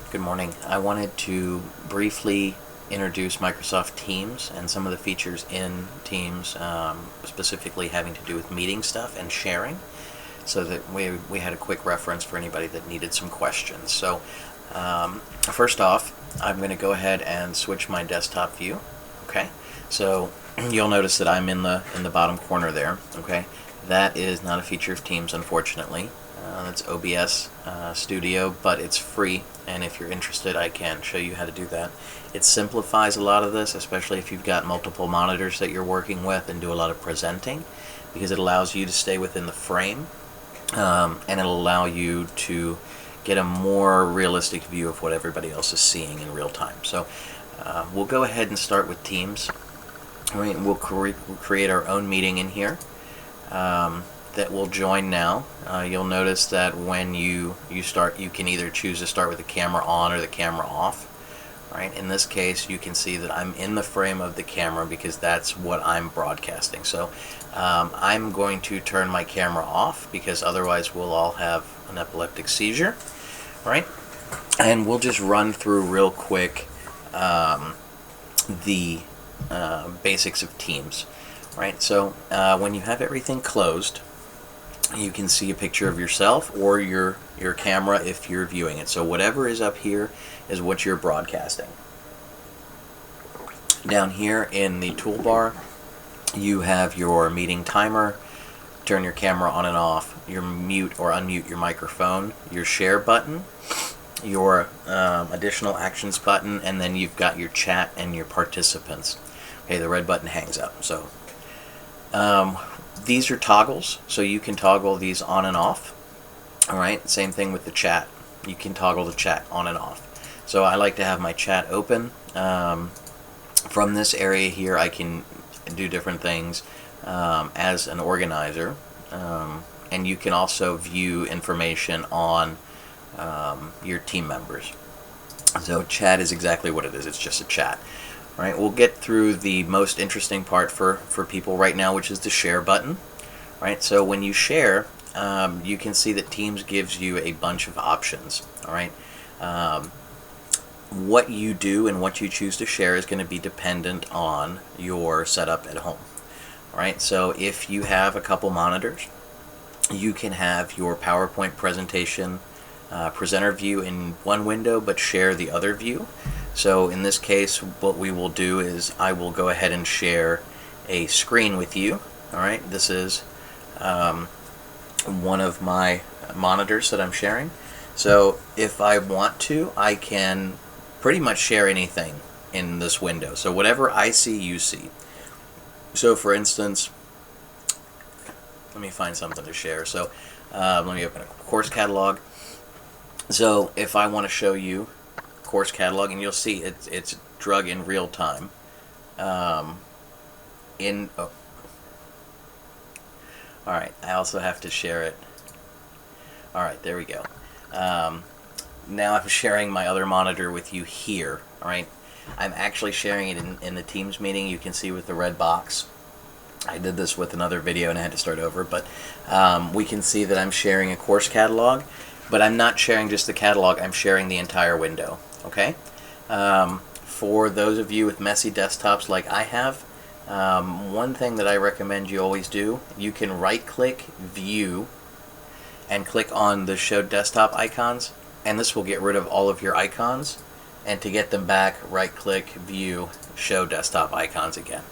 Good morning. I wanted to briefly introduce Microsoft Teams and some of the features in Teams, specifically having to do with meeting stuff and sharing, so that we had a quick reference for anybody that needed some questions. So first off, I'm going to go ahead and switch my desktop view. Okay, so you'll notice that I'm in the bottom corner there. Okay, that is not a feature of Teams, unfortunately. That's OBS Studio, but it's free, and if you're interested, I can show you how to do that. It simplifies a lot of this, especially if you've got multiple monitors that you're working with and do a lot of presenting, because it allows you to stay within the frame, and it'll allow you to get a more realistic view of what everybody else is seeing in real time. So we'll go ahead and start with Teams. We'll create our own meeting in here that will join now. You'll notice that when you start, you can either choose to start with the camera on or the camera off. Right? In this case, you can see that I'm in the frame of the camera because that's what I'm broadcasting. So I'm going to turn my camera off because otherwise we'll all have an epileptic seizure. Right? And we'll just run through real quick the basics of Teams. Right? So when you have everything closed, you can see a picture of yourself or your camera if you're viewing it. So whatever is up here is what you're broadcasting. Down here in the toolbar, you have your meeting timer, turn your camera on and off, your mute or unmute your microphone, your share button, your additional actions button, and then you've got your chat and your participants. Okay, the red button hangs up. So these are toggles, so you can toggle these on and off. Alright, same thing with the chat. You can toggle the chat on and off. So I like to have my chat open. From this area here, I can do different things as an organizer. And you can also view information on your team members. So chat is exactly what it is. It's just a chat. Right, we'll get through the most interesting part for people right now, which is the share button. Right, so when you share, you can see that Teams gives you a bunch of options. All right, what you do and what you choose to share is going to be dependent on your setup at home. All right, so if you have a couple monitors, you can have your PowerPoint presentation presenter view in one window, but share the other view. So in this case, what we will do is I will go ahead and share a screen with you. All right, this is one of my monitors that I'm sharing. So if I want to, I can pretty much share anything in this window. So whatever I see, you see. So for instance, let me find something to share. So let me open a course catalog. So if I want to show you course catalog, and you'll see it's drug in real time. Alright, I also have to share it. Alright, there we go. Now I'm sharing my other monitor with you here. Alright, I'm actually sharing it in the Teams meeting. You can see with the red box. I did this with another video and I had to start over, but we can see that I'm sharing a course catalog, but I'm not sharing just the catalog, I'm sharing the entire window. Okay, for those of you with messy desktops like I have, one thing that I recommend you always do, you can right-click View and click on the Show Desktop icons, and this will get rid of all of your icons, and to get them back, right-click View, Show Desktop icons again.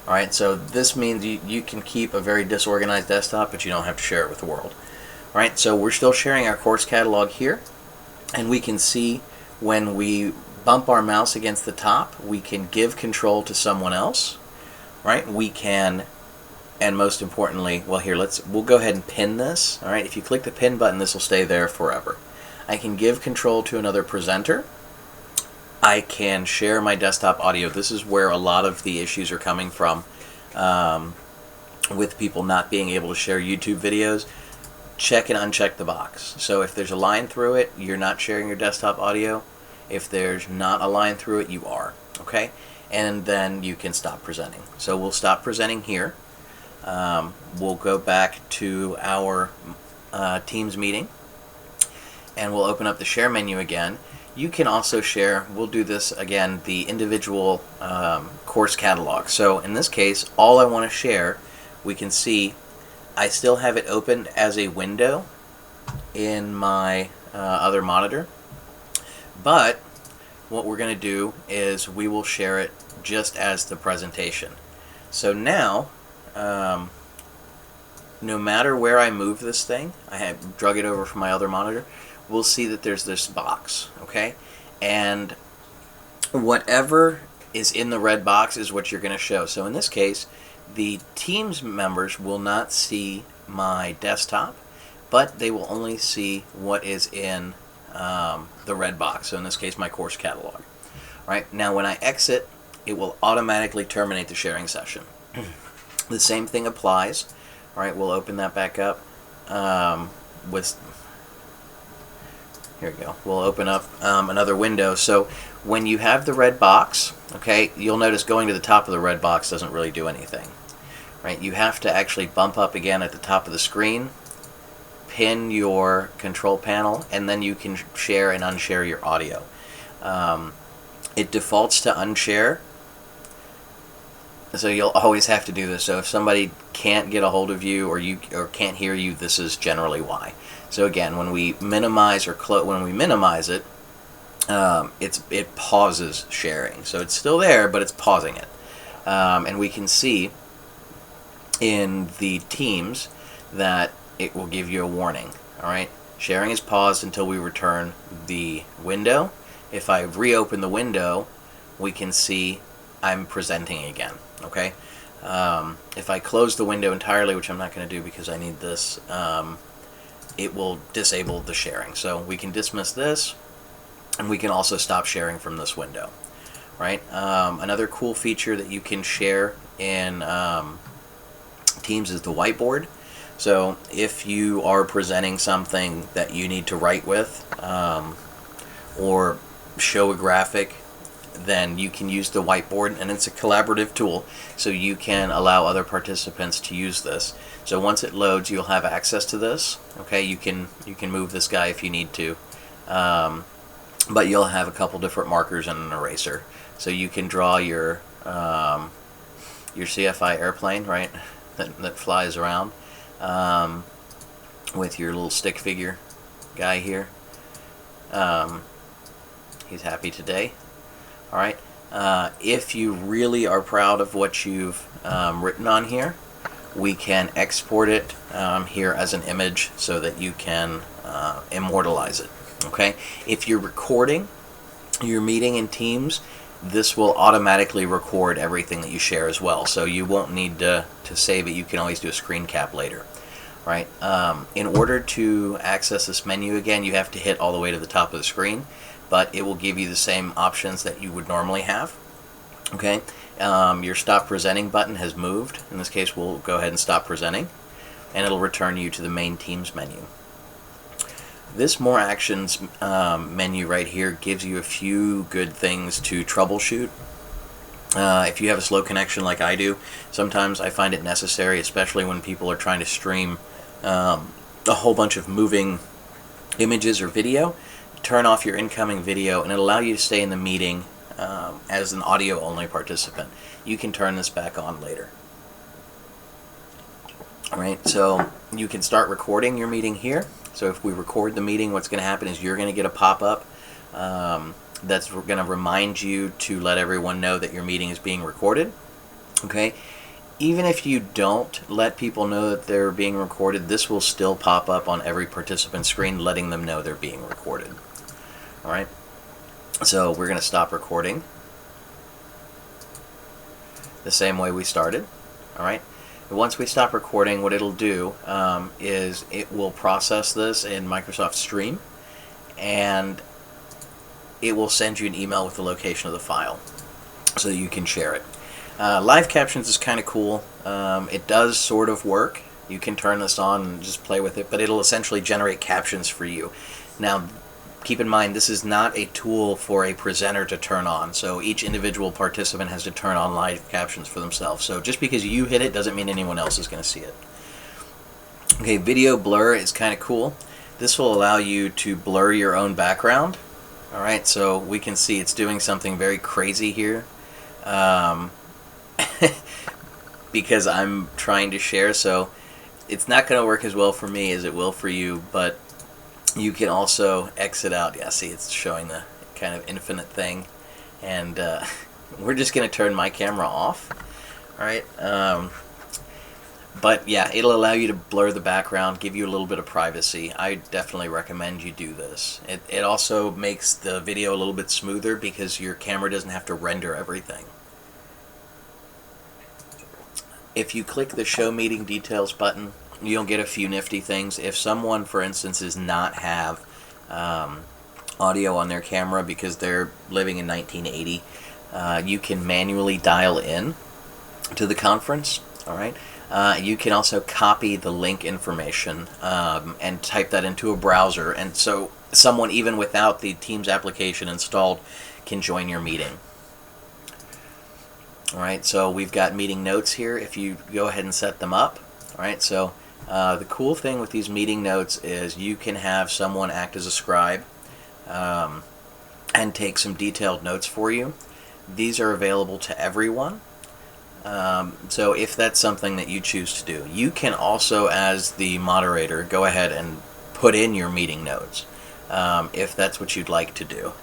Alright, so this means you can keep a very disorganized desktop, but you don't have to share it with the world. Alright, so we're still sharing our course catalog here, and we can see when we bump our mouse against the top, we can give control to someone else, right? We can, and most importantly, well here, we'll go ahead and pin this, all right? If you click the pin button, this will stay there forever. I can give control to another presenter. I can share my desktop audio. This is where a lot of the issues are coming from with people not being able to share YouTube videos. Check and uncheck the box. So if there's a line through it, you're not sharing your desktop audio. If there's not a line through it, you are. Okay? And then you can stop presenting. So we'll stop presenting here. We'll go back to our Teams meeting, and we'll open up the share menu again. you can also share, we'll do this again, the individual course catalog. So in this case, all I want to share, we can see I still have it opened as a window in my other monitor, but what we're going to do is we will share it just as the presentation. So now, no matter where I move this thing, I have drug it over from my other monitor, we'll see that there's this box, okay? And whatever is in the red box is what you're going to show. So in this case, the Teams members will not see my desktop, but they will only see what is in the red box. So in this case, my course catalog. Right now, when I exit, it will automatically terminate the sharing session. The same thing applies. All right, we'll open that back up with. Here we go. We'll open up another window. So when you have the red box, okay, you'll notice going to the top of the red box doesn't really do anything. Right? You have to actually bump up again at the top of the screen, pin your control panel, and then you can share and unshare your audio. It defaults to unshare, so you'll always have to do this. So if somebody can't get a hold of you or can't hear you, this is generally why. So again, when we minimize it, it pauses sharing. So it's still there, but it's pausing it. And we can see in the Teams that it will give you a warning. All right, sharing is paused until we return the window. If I reopen the window, we can see I'm presenting again. Okay, if I close the window entirely, which I'm not going to do because I need this, it will disable the sharing. So we can dismiss this, and we can also stop sharing from this window. Right. Another cool feature that you can share in Teams is the whiteboard. So if you are presenting something that you need to write with or show a graphic, then you can use the whiteboard, and it's a collaborative tool, so you can allow other participants to use this. So once it loads, you'll have access to this. Okay, you can move this guy if you need to, but you'll have a couple different markers and an eraser, so you can draw your CFI airplane, right, that flies around, with your little stick figure guy here. He's happy today. All right. If you really are proud of what you've written on here, we can export it here as an image so that you can immortalize it. Okay. If you're recording your meeting in Teams, this will automatically record everything that you share as well. So you won't need to save it. You can always do a screen cap later. Right. In order to access this menu again, you have to hit all the way to the top of the screen, but it will give you the same options that you would normally have. Okay. Your stop presenting button has moved. In this case, we'll go ahead and stop presenting, and it'll return you to the main Teams menu. This More Actions menu right here gives you a few good things to troubleshoot. If you have a slow connection like I do, sometimes I find it necessary, especially when people are trying to stream a whole bunch of moving images or video, turn off your incoming video, and it'll allow you to stay in the meeting as an audio-only participant. You can turn this back on later. Alright, so you can start recording your meeting here. So if we record the meeting, what's going to happen is you're going to get a pop-up that's going to remind you to let everyone know that your meeting is being recorded. Okay? Even if you don't let people know that they're being recorded, this will still pop up on every participant's screen, letting them know they're being recorded. Alright? So we're going to stop recording the same way we started. Alright? Once we stop recording, what it'll do is it will process this in Microsoft Stream, and it will send you an email with the location of the file so that you can share it. Live captions is kind of cool. It does sort of work. You can turn this on and just play with it, but it'll essentially generate captions for you. Now, keep in mind, this is not a tool for a presenter to turn on, so each individual participant has to turn on live captions for themselves. So just because you hit it doesn't mean anyone else is going to see it. Okay, video blur is kind of cool. This will allow you to blur your own background. Alright, so we can see it's doing something very crazy here. Um, because I'm trying to share, so it's not going to work as well for me as it will for you, but you can also exit out. Yeah, see, it's showing the kind of infinite thing, and we're just going to turn my camera off. Alright, but yeah, it'll allow you to blur the background, give you a little bit of privacy. I definitely recommend you do this. It also makes the video a little bit smoother because your camera doesn't have to render everything. If you click the Show Meeting Details button, you'll get a few nifty things. If someone, for instance, does not have audio on their camera because they're living in 1980, you can manually dial in to the conference. All right. You can also copy the link information and type that into a browser, and so someone even without the Teams application installed can join your meeting. Alright, so we've got meeting notes here if you go ahead and set them up. Alright, so the cool thing with these meeting notes is you can have someone act as a scribe and take some detailed notes for you. These are available to everyone. So if that's something that you choose to do, you can also, as the moderator, go ahead and put in your meeting notes if that's what you'd like to do.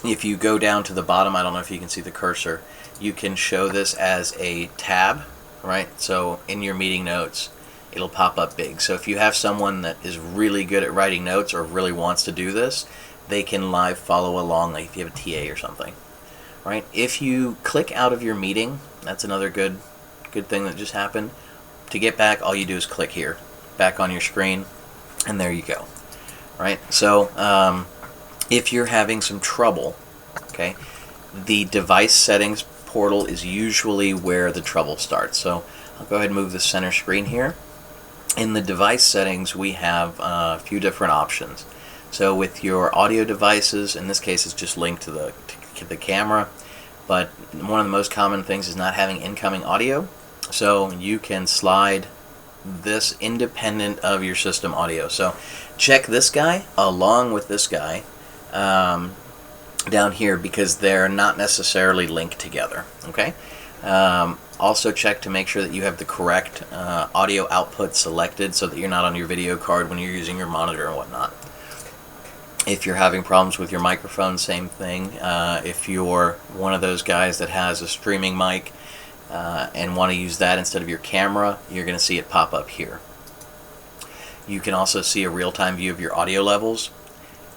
If you go down to the bottom, I don't know if you can see the cursor, you can show this as a tab, right? So in your meeting notes, it'll pop up big. So if you have someone that is really good at writing notes or really wants to do this, they can live follow along, like if you have a TA or something. Right? If you click out of your meeting, that's another good thing that just happened. To get back, all you do is click here, back on your screen, and there you go. Right? So if you're having some trouble, okay, the device settings portal is usually where the trouble starts. So I'll go ahead and move the center screen here. In the device settings, we have a few different options. So with your audio devices, in this case it's just linked to the camera, but one of the most common things is not having incoming audio. So you can slide this independent of your system audio. So check this guy along with this guy down here because they're not necessarily linked together. Okay. Also check to make sure that you have the correct audio output selected so that you're not on your video card when you're using your monitor and whatnot. If you're having problems with your microphone, same thing. If you're one of those guys that has a streaming mic and want to use that instead of your camera, you're going to see it pop up here. You can also see a real-time view of your audio levels.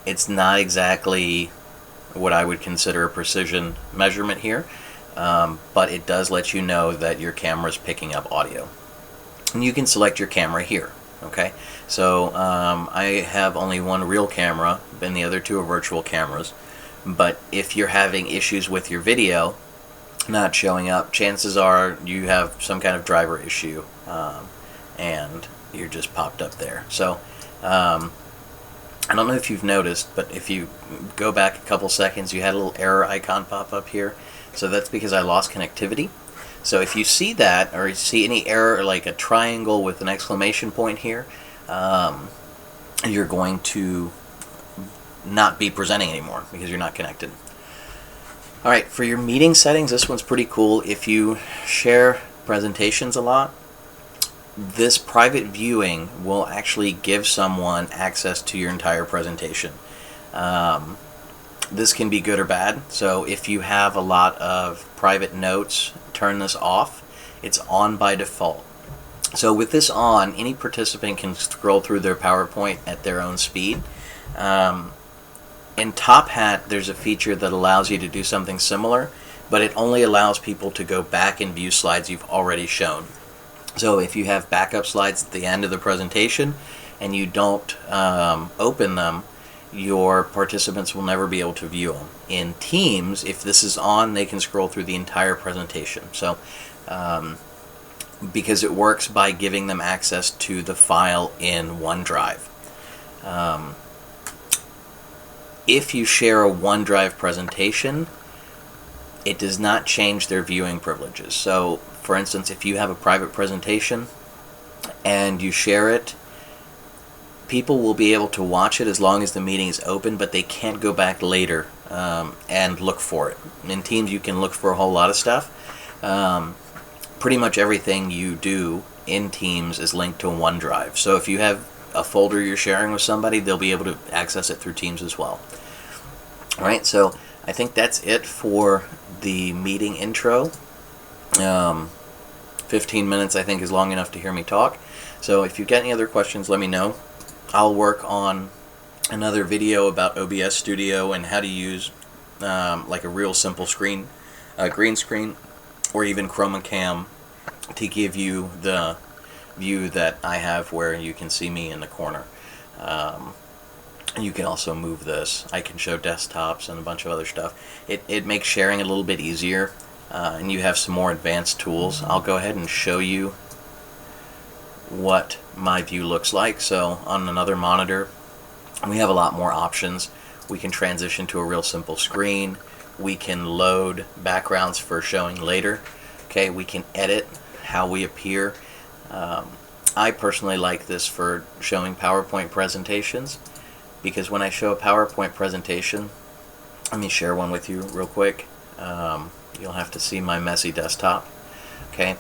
It's not exactly what I would consider a precision measurement here, but it does let you know that your camera is picking up audio. And you can select your camera here. Okay, so I have only one real camera, and the other two are virtual cameras. But if you're having issues with your video not showing up, chances are you have some kind of driver issue, and you're just popped up there. So I don't know if you've noticed, but if you go back a couple seconds, you had a little error icon pop up here. So that's because I lost connectivity. So if you see that, or you see any error like a triangle with an exclamation point here, you're going to not be presenting anymore because you're not connected. Alright, for your meeting settings, this one's pretty cool. If you share presentations a lot, this private viewing will actually give someone access to your entire presentation. This can be good or bad. So if you have a lot of private notes, turn this off. It's on by default. So with this on, any participant can scroll through their PowerPoint at their own speed. In Top Hat, there's a feature that allows you to do something similar, but it only allows people to go back and view slides you've already shown. So if you have backup slides at the end of the presentation and you don't open them, your participants will never be able to view them. In Teams, if this is on, they can scroll through the entire presentation. So because it works by giving them access to the file in OneDrive. If you share a OneDrive presentation, it does not change their viewing privileges. So for instance, if you have a private presentation and you share it, people will be able to watch it as long as the meeting is open, but they can't go back later and look for it. In Teams, you can look for a whole lot of stuff. Pretty much everything you do in Teams is linked to OneDrive. So if you have a folder you're sharing with somebody, they'll be able to access it through Teams as well. All right, so I think that's it for the meeting intro. 15 minutes, I think, is long enough to hear me talk. So if you've got any other questions, let me know. I'll work on another video about OBS Studio and how to use like a real simple screen, green screen, or even Chroma Cam to give you the view that I have where you can see me in the corner. You can also move this. I can show desktops and a bunch of other stuff. It makes sharing a little bit easier, and you have some more advanced tools. I'll go ahead and show you what my view looks like. So on another monitor, we have a lot more options. We can transition to a real simple screen. We can load backgrounds for showing later. Okay, we can edit how we appear. I personally like this for showing PowerPoint presentations, because when I show a PowerPoint presentation, let me share one with you real quick. You'll have to see my messy desktop. Okay.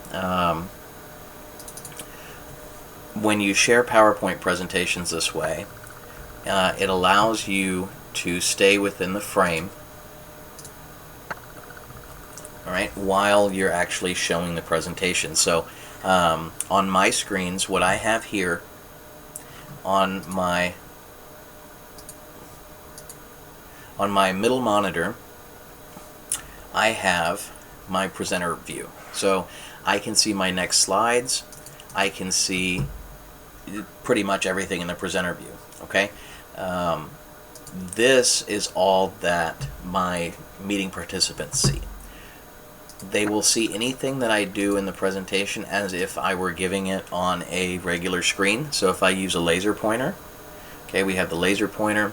When you share PowerPoint presentations this way, it allows you to stay within the frame, all right, while you're actually showing the presentation. So on my screens, what I have here on my middle monitor, I have my presenter view. So I can see my next slides. I can see pretty much everything in the presenter view. Okay, this is all that my meeting participants see. They will see anything that I do in the presentation as if I were giving it on a regular screen. So if I use a laser pointer, okay, we have the laser pointer.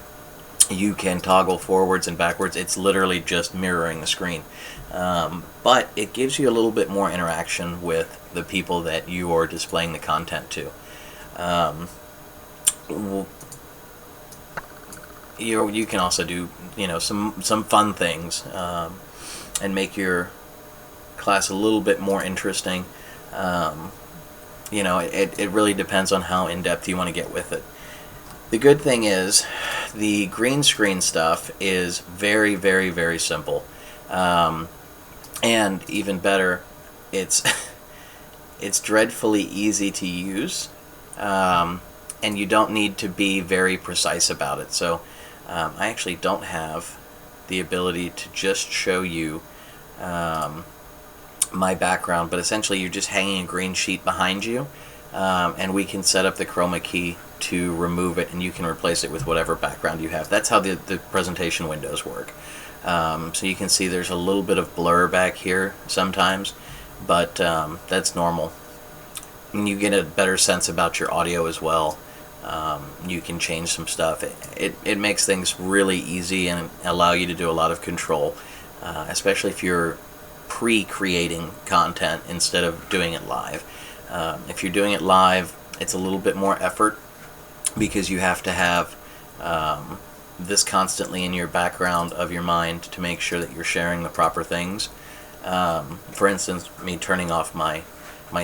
You can toggle forwards and backwards. It's literally just mirroring the screen. But it gives you a little bit more interaction with the people that you are displaying the content to. You can also do, some fun things and make your class a little bit more interesting. It really depends on how in-depth you want to get with it. The good thing is the green screen stuff is very, very, very simple. And even better, it's dreadfully easy to use, and you don't need to be very precise about it. So I actually don't have the ability to just show you my background, but essentially you're just hanging a green sheet behind you, and we can set up the chroma key to remove it, and you can replace it with whatever background you have. That's how the presentation windows work. So you can see there's a little bit of blur back here sometimes, but that's normal. And you get a better sense about your audio as well. You can change some stuff. It makes things really easy and allow you to do a lot of control, especially if you're pre-creating content instead of doing it live. If you're doing it live, it's a little bit more effort, because you have to have this constantly in your background of your mind to make sure that you're sharing the proper things. For instance, me turning off my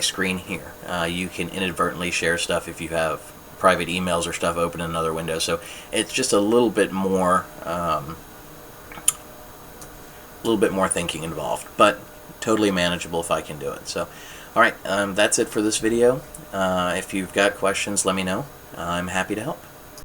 screen here. You can inadvertently share stuff if you have private emails or stuff open in another window. So it's just a little bit more thinking involved, but totally manageable if I can do it. So, all right, that's it for this video. If you've got questions, let me know. I'm happy to help.